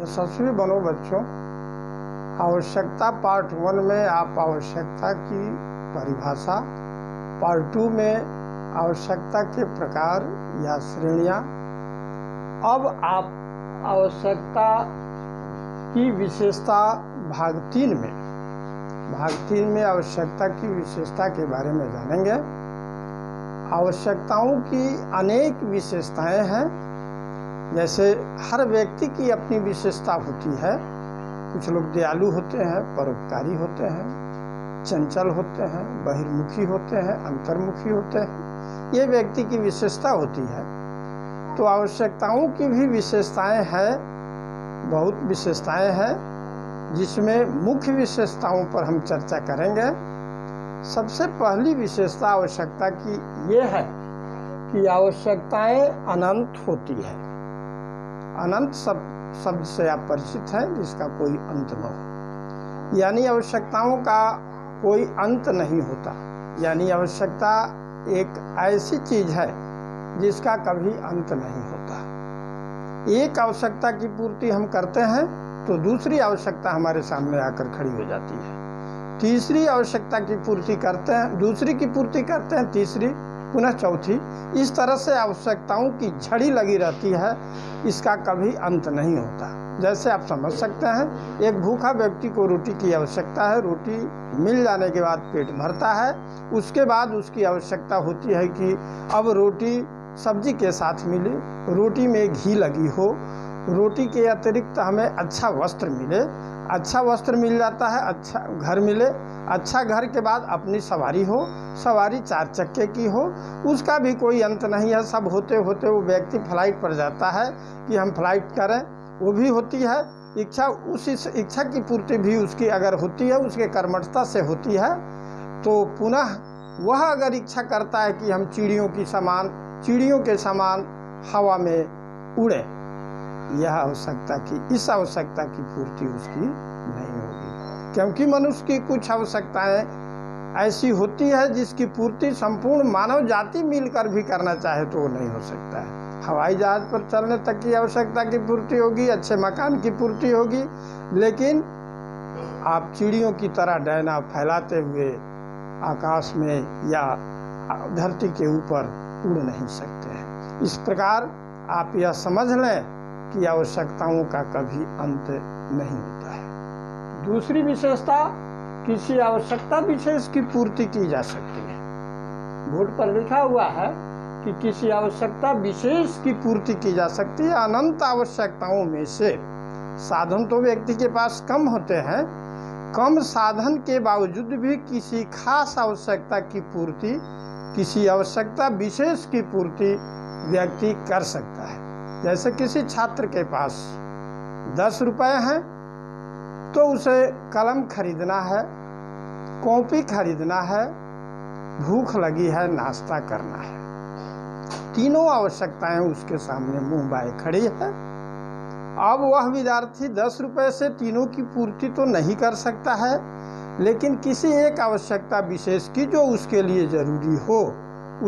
यशस्वी बनो बच्चों। आवश्यकता पार्ट 1 में आप आवश्यकता की परिभाषा, पार्ट 2 में आवश्यकता के प्रकार या श्रेणियाँ। अब आप आवश्यकता की विशेषता भाग 3 में आवश्यकता की विशेषता के बारे में जानेंगे। आवश्यकताओं की अनेक विशेषताएं हैं। जैसे हर व्यक्ति की अपनी विशेषता होती है। कुछ लोग दयालु होते हैं, परोपकारी होते हैं, चंचल होते हैं, बहिर्मुखी होते हैं, अंतर्मुखी होते हैं। ये व्यक्ति की विशेषता होती है। तो आवश्यकताओं की भी विशेषताएं हैं, बहुत विशेषताएं हैं, जिसमें मुख्य विशेषताओं पर हम चर्चा करेंगे। सबसे पहली विशेषता आवश्यकता की ये है कि आवश्यकताएं अनंत होती है। अनंत शब्द से आप परिचित हैं, जिसका कोई अंत न हो, यानी आवश्यकताओं का कोई अंत नहीं होता। यानी आवश्यकता एक ऐसी चीज है जिसका कभी अंत नहीं होता। एक आवश्यकता की पूर्ति हम करते हैं तो दूसरी आवश्यकता हमारे सामने आकर खड़ी हो जाती है। तीसरी आवश्यकता की पूर्ति करते हैं, दूसरी की पूर्ति करते हैं, तीसरी, पुनः चौथी। इस तरह से आवश्यकताओं की झड़ी लगी रहती है, इसका कभी अंत नहीं होता। जैसे आप समझ सकते हैं, एक भूखा व्यक्ति को रोटी की आवश्यकता है। रोटी मिल जाने के बाद पेट भरता है। उसके बाद उसकी आवश्यकता होती है कि अब रोटी सब्जी के साथ मिले, रोटी में घी लगी हो, रोटी के अतिरिक्त हमें अच्छा वस्त्र मिले। अच्छा वस्त्र मिल जाता है, अच्छा घर मिले, अच्छा घर के बाद अपनी सवारी हो, सवारी 4 चक्के की हो, उसका भी कोई अंत नहीं है। सब होते होते वो व्यक्ति फ्लाइट पर जाता है कि हम फ्लाइट करें, वो भी होती है इच्छा। उसी इच्छा की पूर्ति भी उसकी अगर होती है, उसके कर्मठता से होती है। तो पुनः वह अगर इच्छा करता है कि हम चिड़ियों के समान हवा में उड़े, यह इस आवश्यकता की पूर्ति उसकी नहीं होगी। क्योंकि मनुष्य की कुछ आवश्यकताएं ऐसी होती है जिसकी पूर्ति संपूर्ण मानव जाति मिलकर भी करना चाहे तो वो नहीं हो सकता है। हवाई जहाज पर चलने तक की आवश्यकता की पूर्ति होगी, अच्छे मकान की पूर्ति होगी, लेकिन आप चिड़ियों की तरह डैना फैलाते हुए आकाश में या धरती के ऊपर उड़ नहीं सकते हैं। इस प्रकार आप यह समझ लें कि आवश्यकताओं का कभी अंत नहीं होता है। दूसरी विशेषता, किसी आवश्यकता विशेष की पूर्ति की जा सकती है। बोर्ड पर लिखा हुआ है कि किसी आवश्यकता विशेष की पूर्ति की जा सकती है। अनंत आवश्यकताओं में से साधन तो व्यक्ति के पास कम होते हैं, कम साधन के बावजूद भी किसी खास आवश्यकता की पूर्ति, किसी आवश्यकता विशेष की पूर्ति व्यक्ति कर सकता है। जैसे किसी छात्र के पास 10 रुपये हैं तो उसे कलम खरीदना है, कॉपी खरीदना है, भूख लगी है, नाश्ता करना है। तीनों आवश्यकताएं उसके सामने मुंह बाए खड़ी है। अब वह विद्यार्थी 10 रुपये से तीनों की पूर्ति तो नहीं कर सकता है, लेकिन किसी एक आवश्यकता विशेष की जो उसके लिए जरूरी हो,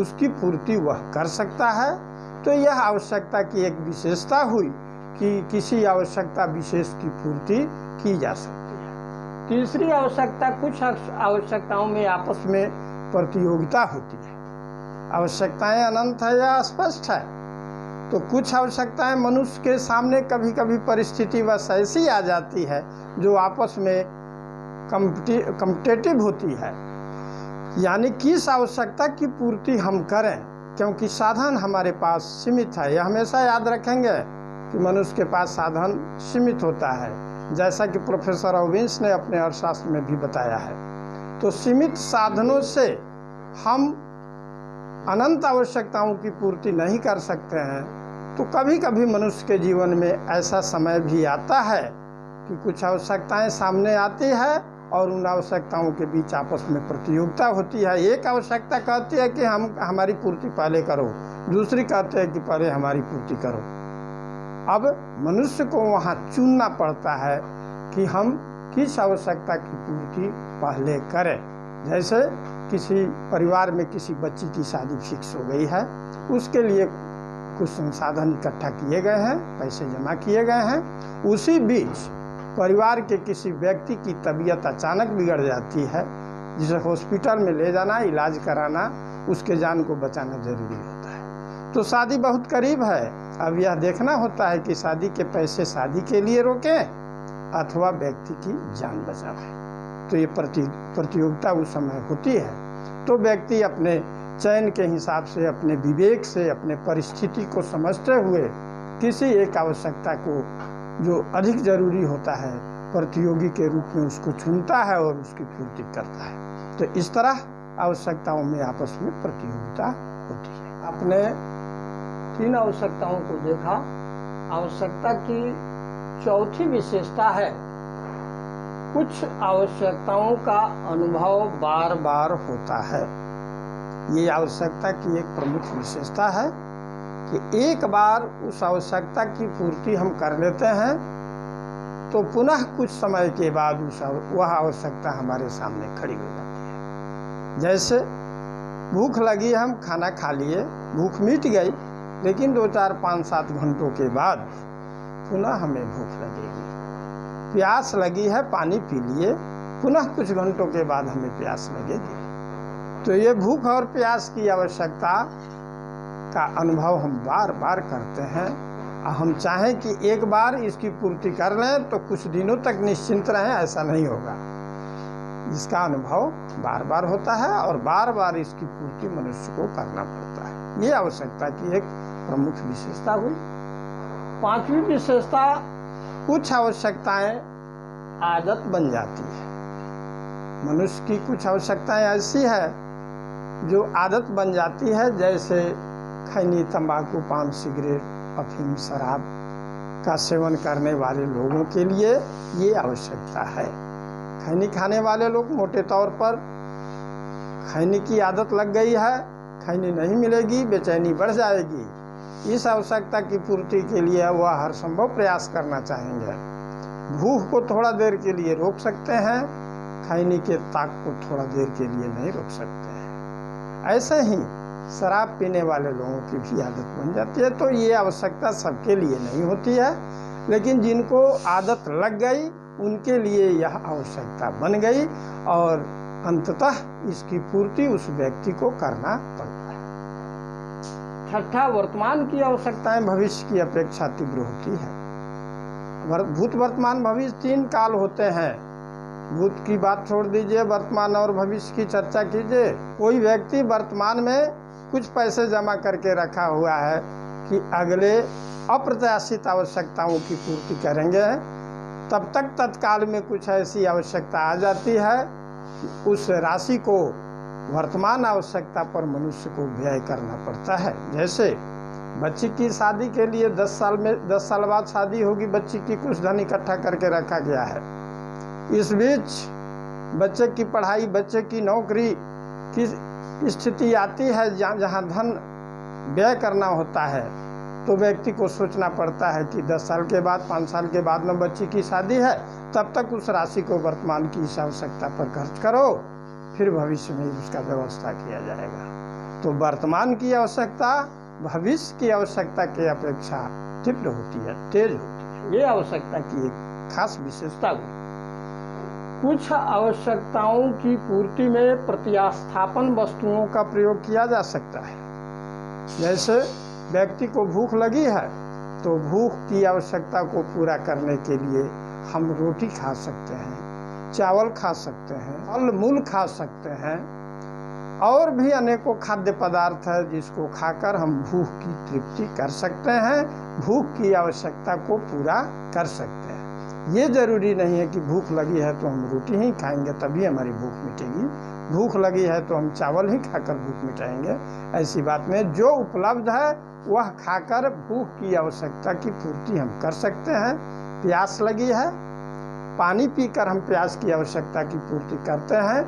उसकी पूर्ति वह कर सकता है। तो यह आवश्यकता की एक विशेषता हुई कि किसी आवश्यकता विशेष की पूर्ति की जा सकती है। तीसरी आवश्यकता, कुछ आवश्यकताओं में आपस में प्रतियोगिता होती है। आवश्यकताएं अनंत है या स्पष्ट है, तो कुछ आवश्यकताएं मनुष्य के सामने कभी कभी परिस्थिति बस ऐसी आ जाती है जो आपस में कॉम्पिटिटिव होती है। यानी किस आवश्यकता की पूर्ति हम करें, क्योंकि साधन हमारे पास सीमित है। यह हमेशा याद रखेंगे कि मनुष्य के पास साधन सीमित होता है, जैसा कि प्रोफेसर ओविंस ने अपने अर्थशास्त्र में भी बताया है। तो सीमित साधनों से हम अनंत आवश्यकताओं की पूर्ति नहीं कर सकते हैं। तो कभी कभी मनुष्य के जीवन में ऐसा समय भी आता है कि कुछ आवश्यकताएं सामने आती है और उन आवश्यकताओं के बीच आपस में प्रतियोगिता होती है। एक आवश्यकता कहती है कि हमारी पूर्ति पहले करो, दूसरी कहते हैं कि पहले हमारी पूर्ति करो। अब मनुष्य को वहाँ चुनना पड़ता है कि हम किस आवश्यकता की पूर्ति पहले करें। जैसे किसी परिवार में किसी बच्ची की शादी फिक्स हो गई है, उसके लिए कुछ संसाधन इकट्ठा किए गए हैं, पैसे जमा किए गए हैं। उसी बीच परिवार के किसी व्यक्ति की तबीयत अचानक बिगड़ जाती है, जिसे हॉस्पिटल में ले जाना, इलाज कराना, उसके जान को बचाना जरूरी होता है। तो शादी बहुत करीब है, अब यह देखना होता है कि शादी के पैसे शादी के लिए रोकें अथवा व्यक्ति की जान बचावें। तो ये प्रतियोगिता उस समय होती है। तो व्यक्ति अपने चयन के हिसाब से, अपने विवेक से, अपने परिस्थिति को समझते हुए किसी एक आवश्यकता को जो अधिक जरूरी होता है प्रतियोगी के रूप में उसको चुनता है और उसकी पूर्ति करता है। तो इस तरह आवश्यकताओं में आपस में प्रतियोगिता होती है। आपने 3 आवश्यकताओं को देखा। आवश्यकता की चौथी विशेषता है कुछ आवश्यकताओं का अनुभव बार बार होता है। ये आवश्यकता की एक प्रमुख विशेषता है कि एक बार उस आवश्यकता की पूर्ति हम कर लेते हैं तो पुनः कुछ समय के बाद वह आवश्यकता हमारे सामने खड़ी हो जाती है। जैसे भूख लगी, हम खाना खा लिए, भूख मिट गई, लेकिन 2, 4, 5, 7 घंटों के बाद पुनः हमें भूख लगेगी। प्यास लगी है, पानी पी लिए, पुनः कुछ घंटों के बाद हमें प्यास लगेगी। तो ये भूख और प्यास की आवश्यकता का अनुभव हम बार बार करते हैं। हम चाहें कि एक बार इसकी पूर्ति कर लें तो कुछ दिनों तक निश्चिंत रहें, ऐसा नहीं होगा। इसका अनुभव बार बार होता है और बार बार इसकी पूर्ति मनुष्य को करना पड़ता है। ये आवश्यकता की एक प्रमुख विशेषता हुई। 5वीं विशेषता, कुछ आवश्यकताएं आदत बन जाती है। मनुष्य की कुछ आवश्यकताएं ऐसी है जो आदत बन जाती है, जैसे खैनी, तंबाकू, पान, सिगरेट, अफीम, शराब का सेवन करने वाले लोगों के लिए ये आवश्यकता है। खैनी खाने वाले लोग मोटे तौर पर खैनी की आदत लग गई है, खैनी नहीं मिलेगी, बेचैनी बढ़ जाएगी। इस आवश्यकता की पूर्ति के लिए वह हर संभव प्रयास करना चाहेंगे। भूख को थोड़ा देर के लिए रोक सकते हैं, खैनी के ताक को थोड़ा देर के लिए नहीं रोक सकते हैं। ऐसे ही शराब पीने वाले लोगों की भी आदत बन जाती है। तो ये आवश्यकता सबके लिए नहीं होती है, लेकिन जिनको आदत लग गई उनके लिए यह आवश्यकता बन गई और अंततः इसकी पूर्ति उस व्यक्ति को करना पड़ता है। 6ठा, वर्तमान की आवश्यकताएं भविष्य की अपेक्षा तीव्र होती है। भूत, वर्तमान, भविष्य 3 काल होते हैं। भूत की बात छोड़ दीजिए, वर्तमान और भविष्य की चर्चा कीजिए। कोई व्यक्ति वर्तमान में कुछ पैसे जमा करके रखा हुआ है कि अगले अप्रत्याशित आवश्यकताओं की पूर्ति करेंगे, तब तक तत्काल में कुछ ऐसी आवश्यकता आ जाती है कि उस राशि को वर्तमान आवश्यकता पर मनुष्य को व्यय करना पड़ता है। जैसे बच्ची की शादी के लिए 10 साल बाद शादी होगी, बच्ची की कुछ धन इकट्ठा करके रखा गया है। इस बीच बच्चे की पढ़ाई, बच्चे की नौकरी की स्थिति आती है जहाँ धन व्यय करना होता है, तो व्यक्ति को सोचना पड़ता है कि 10 साल के बाद, 5 साल के बाद में बच्ची की शादी है, तब तक उस राशि को वर्तमान की इस आवश्यकता पर खर्च करो, फिर भविष्य में उसका व्यवस्था किया जाएगा। तो वर्तमान की आवश्यकता भविष्य की आवश्यकता के अपेक्षा तीव्र होती है, तेज होती है। ये आवश्यकता की एक खास विशेषता हुई। कुछ आवश्यकताओं की पूर्ति में प्रतिस्थापन वस्तुओं का प्रयोग किया जा सकता है। जैसे व्यक्ति को भूख लगी है तो भूख की आवश्यकता को पूरा करने के लिए हम रोटी खा सकते हैं, चावल खा सकते हैं, फल मूल खा सकते हैं, और भी अनेकों खाद्य पदार्थ है जिसको खाकर हम भूख की तृप्ति कर सकते हैं, भूख की आवश्यकता को पूरा कर सकते हैं। ये जरूरी नहीं है कि भूख लगी है तो हम रोटी ही खाएंगे तभी हमारी भूख मिटेगी, भूख लगी है तो हम चावल ही खाकर भूख मिटाएंगे, ऐसी बात में जो उपलब्ध है वह खाकर भूख की आवश्यकता की पूर्ति हम कर सकते हैं। प्यास लगी है, पानी पीकर हम प्यास की आवश्यकता की पूर्ति करते हैं।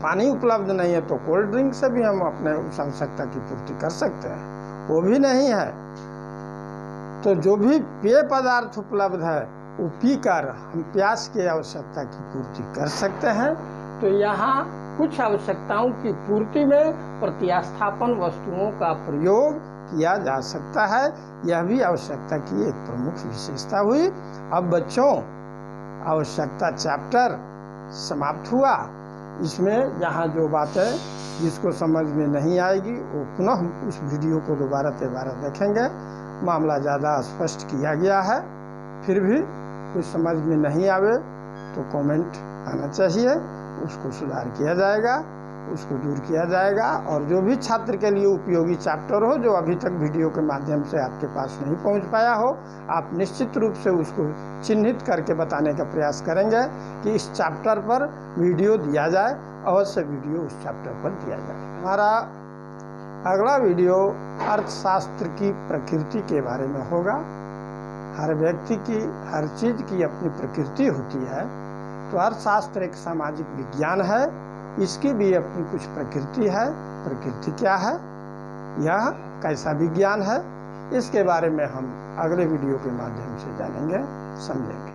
पानी उपलब्ध नहीं है तो कोल्ड ड्रिंक से भी हम अपने उस आवश्यकता की पूर्ति कर सकते हैं। वो भी नहीं है तो जो भी पेय पदार्थ उपलब्ध है वो पीकर हम प्यास की आवश्यकता की पूर्ति कर सकते हैं। तो यहाँ कुछ आवश्यकताओं की पूर्ति में प्रतिस्थापन वस्तुओं का प्रयोग किया जा सकता है। यह भी आवश्यकता की एक प्रमुख विशेषता हुई। अब बच्चों, आवश्यकता चैप्टर समाप्त हुआ। इसमें जहाँ जो बातें जिसको समझ में नहीं आएगी वो पुनः उस वीडियो को दोबारा देखेंगे। मामला ज़्यादा स्पष्ट किया गया है। फिर भी कुछ समझ में नहीं आवे तो कमेंट आना चाहिए, उसको सुधार किया जाएगा, उसको दूर किया जाएगा। और जो भी छात्र के लिए उपयोगी चैप्टर हो, जो अभी तक वीडियो के माध्यम से आपके पास नहीं पहुंच पाया हो, आप निश्चित रूप से उसको चिन्हित करके बताने का प्रयास करेंगे कि इस चैप्टर पर वीडियो दिया जाए, अवश्य वीडियो उस चैप्टर पर दिया जाए। हमारा अगला वीडियो अर्थशास्त्र की प्रकृति के बारे में होगा। हर व्यक्ति की, हर चीज़ की अपनी प्रकृति होती है, तो अर्थशास्त्र एक सामाजिक विज्ञान है, इसकी भी अपनी कुछ प्रकृति है। प्रकृति क्या है, यह कैसा विज्ञान है, इसके बारे में हम अगले वीडियो के माध्यम से जानेंगे, समझेंगे।